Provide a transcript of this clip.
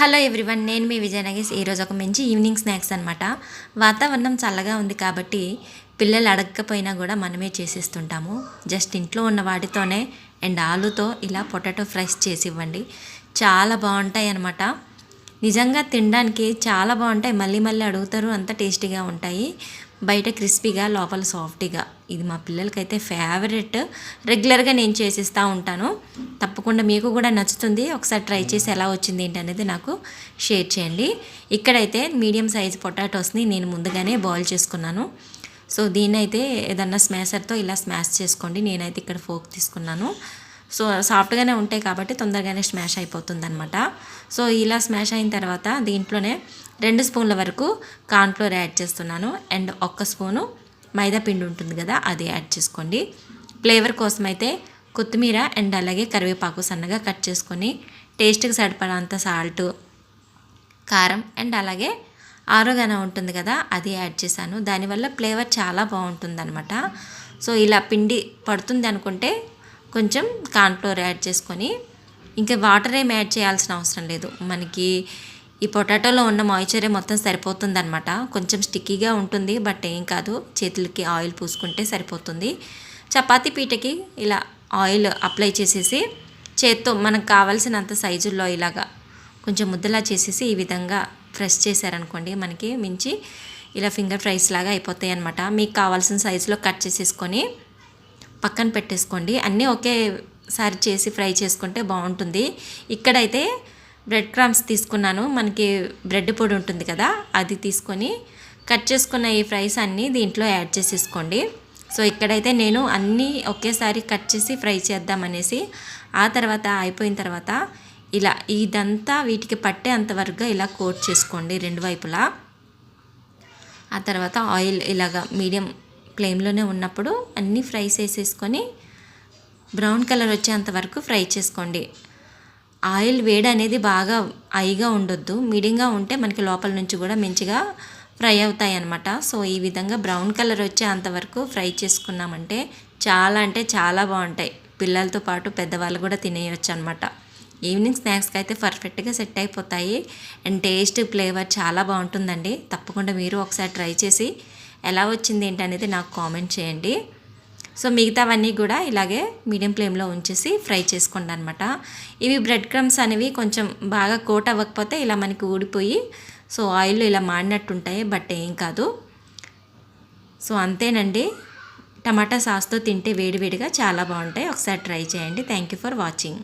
Hello everyone, నేను మీ విజయనగేష్. ఈరోజు ఒక మంచి ఈవినింగ్ స్నాక్స్ అనమాట. వాతావరణం చల్లగా ఉంది కాబట్టి పిల్లలు అడగకపోయినా కూడా మనమే చేసేస్తుంటాము. జస్ట్ ఇంట్లో ఉన్న వాటితోనే అండ్ ఆలుతో ఇలా పొటాటో ఫ్రైస్ చేసి ఇవ్వండి, చాలా బాగుంటాయి అన్నమాట. నిజంగా తినడానికి చాలా బాగుంటాయి, మళ్ళీ మళ్ళీ అడుగుతారు, అంత టేస్టీగా ఉంటాయి. బయట క్రిస్పీగా లోపల సాఫ్టీగా. ఇది మా పిల్లలకైతే ఫేవరెట్. రెగ్యులర్గా నేను చేసిస్తూ ఉంటాను. తప్పకుండా మీకు కూడా నచ్చుతుంది. ఒకసారి ట్రై చేసి ఎలా వచ్చింది ఏంటి అనేది నాకు షేర్ చేయండి. ఇక్కడైతే మీడియం సైజ్ పొటాటోస్ని నేను ముందుగానే బాయిల్ చేసుకున్నాను. సో దీన్నైతే ఏదన్నా స్మాషర్తో ఇలా స్మాష్ చేసుకోండి. నేనైతే ఇక్కడ ఫోక్ తీసుకున్నాను. సో సాఫ్ట్గానే ఉంటాయి కాబట్టి తొందరగానే స్మాష్ అయిపోతుంది అనమాట. సో ఇలా స్మాష్ అయిన తర్వాత దీంట్లోనే 2 స్పూన్ల వరకు కార్న్ఫ్లోర్ యాడ్ చేస్తున్నాను. అండ్ 1 స్పూను మైదా పిండి ఉంటుంది కదా, అది యాడ్ చేసుకోండి. ఫ్లేవర్ కోసం అయితే కొత్తిమీర అండ్ అలాగే కరివేపాకు సన్నగా కట్ చేసుకొని, టేస్ట్కి సరిపడంత సాల్ట్, కారం అండ్ అలాగే ఆరోగానా ఉంటుంది కదా, అది యాడ్ చేశాను. దానివల్ల ఫ్లేవర్ చాలా బాగుంటుందన్నమాట. సో ఇలా పిండి పడుతుంది అనుకుంటే కొంచెం కార్న్ఫ్లోర్ యాడ్ చేసుకొని, ఇంకా వాటర్ ఏం యాడ్ చేయాల్సిన అవసరం లేదు. మనకి ఈ పొటాటోలో ఉన్న మాయిశ్చరే మొత్తం సరిపోతుందన్నమాట. కొంచెం స్టిక్కీగా ఉంటుంది, బట్ ఏం కాదు, చేతులకి ఆయిల్ పూసుకుంటే సరిపోతుంది. చపాతీ పీటకి ఇలా ఆయిల్ అప్లై చేసేసి చేత్తో మనకు కావాల్సినంత సైజుల్లో ఇలాగా కొంచెం ముద్దలా చేసేసి ఈ విధంగా ప్రెస్ చేశారనుకోండి, మనకి మించి ఇలా ఫింగర్ ఫ్రైస్ లాగా అయిపోతాయి అన్నమాట. మీకు కావాల్సిన సైజులో కట్ చేసేసుకొని పక్కన పెట్టేసుకోండి. అన్నీ ఒకేసారి చేసి ఫ్రై చేసుకుంటే బాగుంటుంది. ఇక్కడైతే బ్రెడ్ క్రమ్స్ తీసుకున్నాను. మనకి బ్రెడ్ పొడి ఉంటుంది కదా, అది తీసుకొని కట్ చేసుకున్న ఈ ఫ్రైస్ అన్నీ దీంట్లో యాడ్ చేసేసుకోండి. సో ఇక్కడైతే నేను అన్నీ ఒకేసారి కట్ చేసి ఫ్రై చేద్దామనేసి, ఆ తర్వాత అయిపోయిన తర్వాత ఇలా ఇదంతా వీటికి పట్టే అంతవరకు ఇలా కోట్ చేసుకోండి 2 వైపులా. ఆ తర్వాత ఆయిల్ ఇలాగా మీడియం ఫ్లేమ్లోనే ఉన్నప్పుడు అన్నీ ఫ్రై చేసేసుకొని బ్రౌన్ కలర్ వచ్చేంత వరకు ఫ్రై చేసుకోండి. ఆయిల్ వేడి అనేది బాగా హైగా ఉండొద్దు, మీడియంగా ఉంటే మనకి లోపల నుంచి కూడా మంచిగా ఫ్రై అవుతాయి అన్నమాట. సో ఈ విధంగా బ్రౌన్ కలర్ వచ్చే అంతవరకు ఫ్రై చేసుకున్నామంటే చాలా అంటే చాలా బాగుంటాయి. పిల్లలతో పాటు పెద్దవాళ్ళు కూడా తినేయచ్చు అనమాట. ఈవినింగ్ స్నాక్స్కి అయితే పర్ఫెక్ట్గా సెట్ అయిపోతాయి. అండ్ టేస్ట్ ఫ్లేవర్ చాలా బాగుంటుందండి. తప్పకుండా మీరు ఒకసారి ట్రై చేసి ఎలా వచ్చింది ఏంటి అనేది నాకు కామెంట్ చేయండి. సో మిగతావన్నీ కూడా ఇలాగే మీడియం ఫ్లేమ్లో ఉంచేసి ఫ్రై చేసుకోండి అనమాట. ఇవి బ్రెడ్ క్రమ్స్ అనేవి కొంచెం బాగా కోట్ అవ్వకపోతే ఇలా మనకి ఊడిపోయి సో ఆయిల్లో ఇలా మాడినట్టుంటాయి, బట్ ఏం కాదు. సో అంతేనండి. టమాటా సాస్తో తింటే వేడివేడిగా చాలా బాగుంటాయి. ఒకసారి ట్రై చేయండి. Thank you for watching.